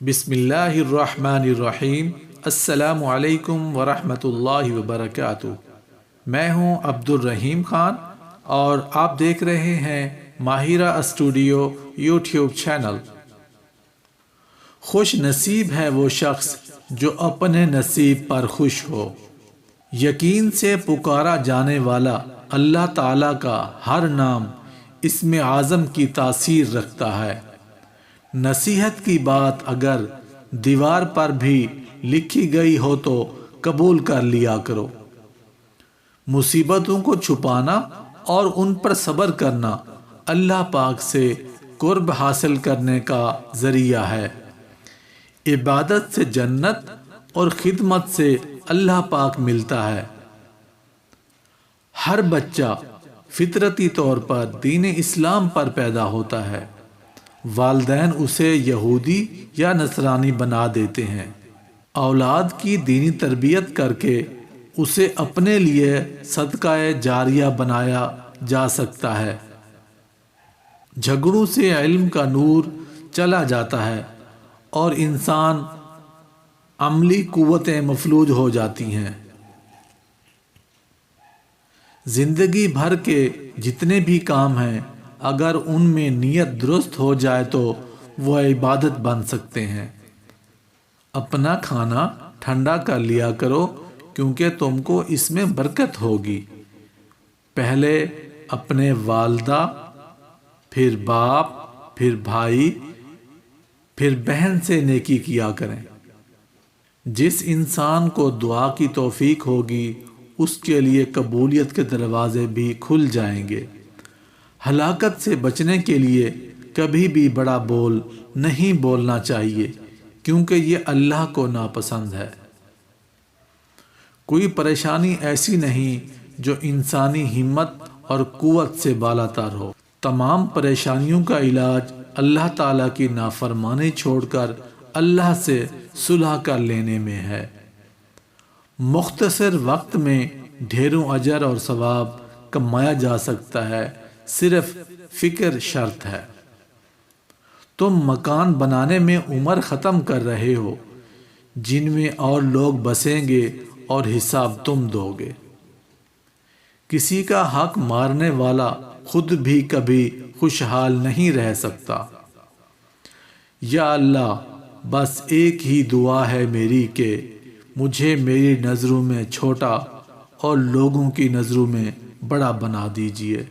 بسم اللہ الرحمن الرحیم۔ السلام علیکم ورحمۃ اللہ وبرکاتہ۔ میں ہوں عبد الرحیم خان اور آپ دیکھ رہے ہیں ماہرہ اسٹوڈیو یوٹیوب چینل۔ خوش نصیب ہے وہ شخص جو اپنے نصیب پر خوش ہو۔ یقین سے پکارا جانے والا اللہ تعالیٰ کا ہر نام اسم اعظم کی تاثیر رکھتا ہے۔ نصیحت کی بات اگر دیوار پر بھی لکھی گئی ہو تو قبول کر لیا کرو۔ مصیبتوں کو چھپانا اور ان پر صبر کرنا اللہ پاک سے قرب حاصل کرنے کا ذریعہ ہے۔ عبادت سے جنت اور خدمت سے اللہ پاک ملتا ہے۔ ہر بچہ فطرتی طور پر دین اسلام پر پیدا ہوتا ہے۔ والدین اسے یہودی یا نصرانی بنا دیتے ہیں۔ اولاد کی دینی تربیت کر کے اسے اپنے لیے صدقہ جاریہ بنایا جا سکتا ہے۔ جھگڑوں سے علم کا نور چلا جاتا ہے اور انسان عملی قوتیں مفلوج ہو جاتی ہیں۔ زندگی بھر کے جتنے بھی کام ہیں اگر ان میں نیت درست ہو جائے تو وہ عبادت بن سکتے ہیں۔ اپنا کھانا ٹھنڈا کر لیا کرو کیونکہ تم کو اس میں برکت ہوگی۔ پہلے اپنے والدہ، پھر باپ، پھر بھائی، پھر بہن سے نیکی کیا کریں۔ جس انسان کو دعا کی توفیق ہوگی اس کے لیے قبولیت کے دروازے بھی کھل جائیں گے۔ ہلاکت سے بچنے کے لیے کبھی بھی بڑا بول نہیں بولنا چاہیے کیونکہ یہ اللہ کو ناپسند ہے۔ کوئی پریشانی ایسی نہیں جو انسانی ہمت اور قوت سے بالاتر ہو۔ تمام پریشانیوں کا علاج اللہ تعالیٰ کی نافرمانی چھوڑ کر اللہ سے صلح کر لینے میں ہے۔ مختصر وقت میں ڈھیروں اجر اور ثواب کمایا جا سکتا ہے، صرف فکر شرط ہے۔ تم مکان بنانے میں عمر ختم کر رہے ہو، جن میں اور لوگ بسیں گے اور حساب تم دو گے۔ کسی کا حق مارنے والا خود بھی کبھی خوشحال نہیں رہ سکتا۔ یا اللہ، بس ایک ہی دعا ہے میری کہ مجھے میری نظروں میں چھوٹا اور لوگوں کی نظروں میں بڑا بنا دیجیے۔